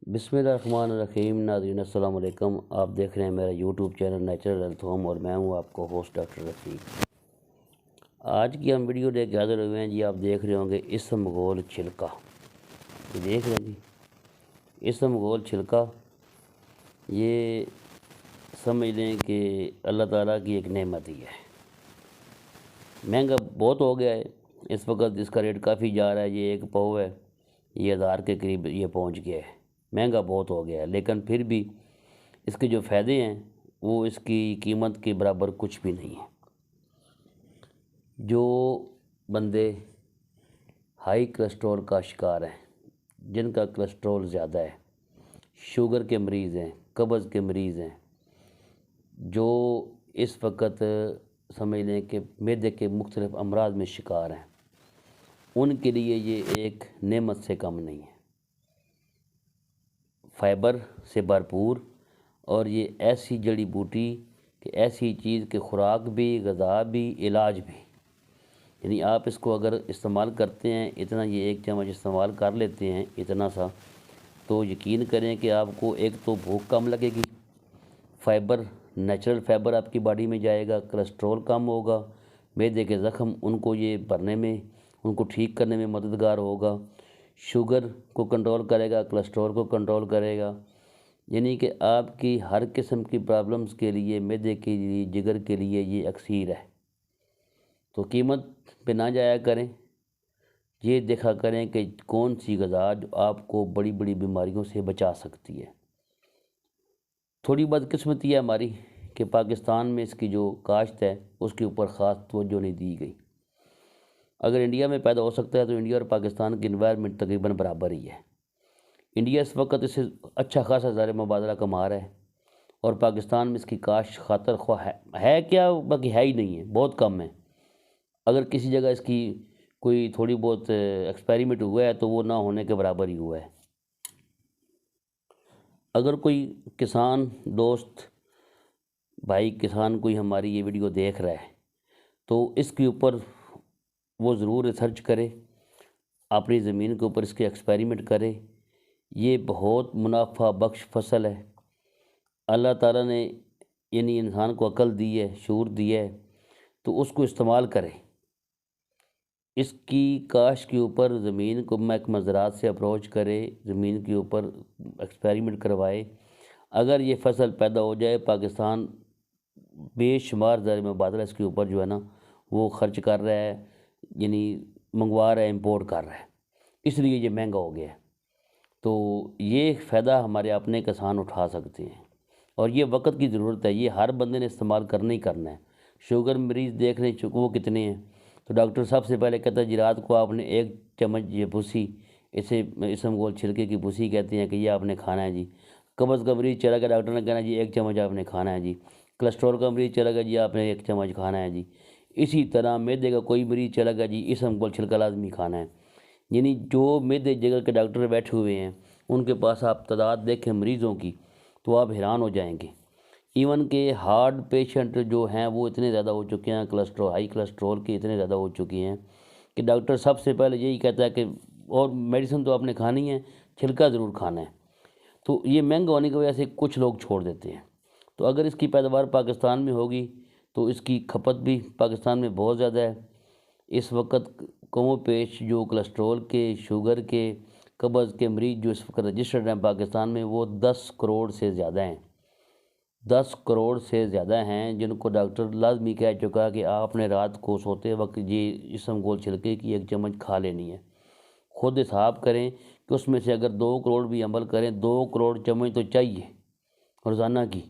بسم اللہ الرحمن الرحیم۔ ناظرین السلام علیکم، آپ دیکھ رہے ہیں میرا YouTube channel natural health home اور میں ہوں آپ کو ہوسٹ ڈاکٹر رفیق۔ آج کی ہم ویڈیو لے کے حاضر ہوئے ہیں جی۔ آپ دیکھ رہے ہوں گے اسم گول چھلکا، یہ دیکھ رہے ہیں جی اسم گول چھلکا۔ یہ سمجھ لیں کہ اللہ تعالیٰ کی ایک نعمت ہی ہے۔ مہنگا بہت ہو گیا ہے اس وقت، اس کا ریٹ کافی جا رہا ہے۔ یہ ایک پاؤ ہے، یہ 1000 کے قریب یہ پہنچ گیا ہے۔ مہنگا بہت ہو گیا ہے، لیکن پھر بھی اس کے جو فائدے ہیں وہ اس کی قیمت کے برابر کچھ بھی نہیں ہے۔ جو بندے ہائی کولیسٹرول کا شکار ہیں، جن کا کولیسٹرول زیادہ ہے، شوگر کے مریض ہیں، قبض کے مریض ہیں، جو اس وقت سمجھ لیں کہ معدے کے مختلف امراض میں شکار ہیں، ان کے لیے یہ ایک نعمت سے کم نہیں ہے۔ فائبر سے بھرپور، اور یہ ایسی جڑی بوٹی کہ ایسی چیز کہ خوراک بھی، غذا بھی، علاج بھی۔ یعنی آپ اس کو اگر استعمال کرتے ہیں، اتنا یہ ایک چمچ استعمال کر لیتے ہیں اتنا سا، تو یقین کریں کہ آپ کو ایک تو بھوک کم لگے گی، فائبر، نیچرل فائبر آپ کی باڈی میں جائے گا، کولیسٹرول کم ہوگا، معدے کے زخم ان کو یہ بھرنے میں، ان کو ٹھیک کرنے میں مددگار ہوگا، شوگر کو کنٹرول کرے گا، کولیسٹرول کو کنٹرول کرے گا۔ یعنی کہ آپ کی ہر قسم کی پرابلمز کے لیے، معدے کے لیے، جگر کے لیے یہ اکسیر ہے۔ تو قیمت پہ نہ جایا کریں، یہ دیکھا کریں کہ کون سی غذا جو آپ کو بڑی بڑی بیماریوں سے بچا سکتی ہے۔ تھوڑی بدقسمتی ہے ہماری کہ پاکستان میں اس کی جو کاشت ہے اس کے اوپر خاص توجہ نہیں دی گئی۔ اگر انڈیا میں پیدا ہو سکتا ہے تو انڈیا اور پاکستان کی انوائرمنٹ تقریباً برابر ہی ہے۔ انڈیا اس وقت اس سے اچھا خاصا زر مبادلہ کما رہا ہے، اور پاکستان میں اس کی کاشت خاطر خواہ ہے کیا، باقی ہے ہی نہیں ہے، بہت کم ہے۔ اگر کسی جگہ اس کی کوئی تھوڑی بہت ایکسپیریمنٹ ہوا ہے تو وہ نہ ہونے کے برابر ہی ہوا ہے۔ اگر کوئی کسان دوست بھائی، کسان کوئی ہماری یہ ویڈیو دیکھ رہا ہے تو اس کے اوپر وہ ضرور ریسرچ کرے، اپنی زمین کے اوپر اس کے ایکسپیریمنٹ کرے۔ یہ بہت منافع بخش فصل ہے۔ اللہ تعالیٰ نے یعنی انسان کو عقل دی ہے، شعور دیا ہے، تو اس کو استعمال کرے۔ اس کی کاشت کے اوپر زمین کو محکمہ زراعت سے اپروچ کرے، زمین کے اوپر ایکسپیریمنٹ کروائے۔ اگر یہ فصل پیدا ہو جائے، پاکستان بے شمار زر مبادلہ اس کے اوپر جو ہے نا وہ خرچ کر رہا ہے، یعنی منگوا رہا ہے، امپورٹ کر رہا ہے، اس لیے یہ مہنگا ہو گیا ہے۔ تو یہ فائدہ ہمارے اپنے کسان اٹھا سکتے ہیں، اور یہ وقت کی ضرورت ہے، یہ ہر بندے نے استعمال کرنا ہی کرنا ہے۔ شوگر مریض دیکھ رہے ہیں وہ کتنے ہیں، تو ڈاکٹر سب سے پہلے کہتا ہے جی رات کو آپ نے 1 چمچ یہ بھوسی، اسے اسم گول چھلکے کی بھوسی کہتے ہیں، کہ یہ آپ نے کھانا ہے جی۔ قبض کا مریض چلا گیا، ڈاکٹر نے کہنا جی 1 چمچ آپ نے کھانا ہے جی۔ کولیسٹرول کا مریض چلا گیا جی آپ نے 1 چمچ کھانا ہے جی۔ اسی طرح معدے کا کوئی مریض چلا گیا جی اسم گول چھلکا لازمی کھانا ہے۔ یعنی جو معدے جگر کے ڈاکٹر بیٹھے ہوئے ہیں ان کے پاس آپ تعداد دیکھیں مریضوں کی تو آپ حیران ہو جائیں گے۔ ایون کہ ہارٹ پیشنٹ جو ہیں وہ اتنے زیادہ ہو چکے ہیں، ہائی کولیسٹرول کے اتنے زیادہ ہو چکی ہیں کہ ڈاکٹر سب سے پہلے یہی کہتا ہے کہ اور میڈیسن تو آپ نے کھانی ہے، چھلکا ضرور کھانا ہے۔ تو یہ مہنگا ہونے کی وجہ سے کچھ لوگ چھوڑ دیتے ہیں۔ تو اگر اس کی پیداوار پاکستان میں ہوگی تو اس کی کھپت بھی پاکستان میں بہت زیادہ ہے۔ اس وقت کم و بیش جو کولیسٹرول کے، شوگر کے، قبض کے مریض جو اس وقت رجسٹرڈ ہیں پاکستان میں، وہ 10 کروڑ سے زیادہ ہیں۔ 10 کروڑ سے زیادہ ہیں جن کو ڈاکٹر لازمی کہہ چکا کہ آپ نے رات کو سوتے وقت یہ اسم گول چھلکے کی 1 چمچ کھا لینی ہے۔ خود حساب کریں کہ اس میں سے اگر 2 کروڑ بھی عمل کریں، 2 کروڑ چمچ تو چاہیے روزانہ کی۔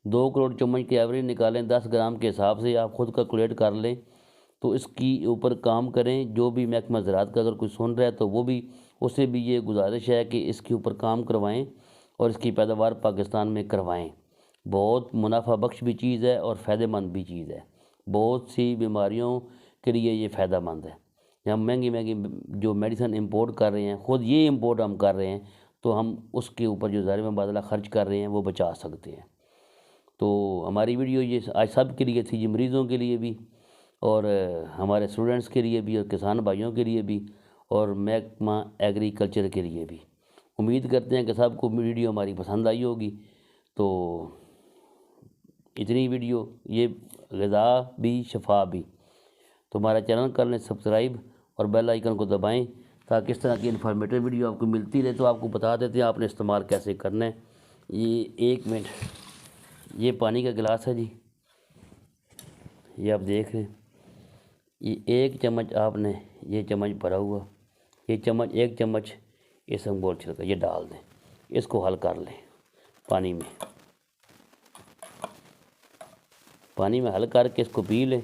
2 کروڑ چمچ کی ایوریج نکالیں، 10 گرام کے حساب سے آپ خود کیلکولیٹ کر لیں، تو اس کی اوپر کام کریں۔ جو بھی محکمہ زراعت کا اگر کوئی سن رہا ہے تو وہ بھی، اسے بھی یہ گزارش ہے کہ اس کے اوپر کام کروائیں اور اس کی پیداوار پاکستان میں کروائیں۔ بہت منافع بخش بھی چیز ہے اور فائدہ مند بھی چیز ہے۔ بہت سی بیماریوں کے لیے یہ فائدہ مند ہے۔ ہم مہنگی مہنگی جو میڈیسن امپورٹ کر رہے ہیں، خود یہ امپورٹ ہم کر رہے ہیں، تو ہم اس کے اوپر جو زر مبادلہ خرچ کر رہے ہیں وہ بچا سکتے ہیں۔ تو ہماری ویڈیو یہ آج سب کے لیے تھی جی، مریضوں کے لیے بھی، اور ہمارے اسٹوڈنٹس کے لیے بھی، اور کسان بھائیوں کے لیے بھی، اور محکمہ ایگریکلچر کے لیے بھی۔ امید کرتے ہیں کہ سب کو ویڈیو ہماری پسند آئی ہوگی۔ تو اتنی ویڈیو، یہ غذا بھی شفا بھی۔ تو ہمارا چینل کر لیں سبسکرائب اور بیل آئیکن کو دبائیں تاکہ اس طرح کی انفارمیٹیو ویڈیو آپ کو ملتی رہے۔ تو آپ کو بتا دیتے ہیں آپ نے استعمال کیسے کرنا ہے۔ یہ 1 منٹ، یہ پانی کا گلاس ہے جی، یہ آپ دیکھ رہے ہیں، یہ 1 چمچ آپ نے یہ چمچ بھرا ہوا، یہ چمچ 1 چمچ اسمبول چھلکا یہ ڈال دیں، اس کو حل کر لیں پانی میں حل کر کے اس کو پی لیں۔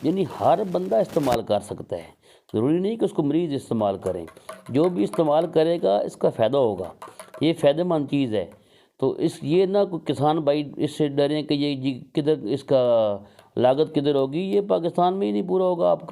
یعنی ہر بندہ استعمال کر سکتا ہے، ضروری نہیں کہ اس کو مریض استعمال کریں، جو بھی استعمال کرے گا اس کا فائدہ ہوگا، یہ فائدہ مند چیز ہے۔ تو یہ نہ کوئی کسان بھائی اس سے ڈریں کہ یہ کدھر اس کا لاگت کدھر ہوگی، یہ پاکستان میں ہی نہیں پورا ہوگا آپ کا۔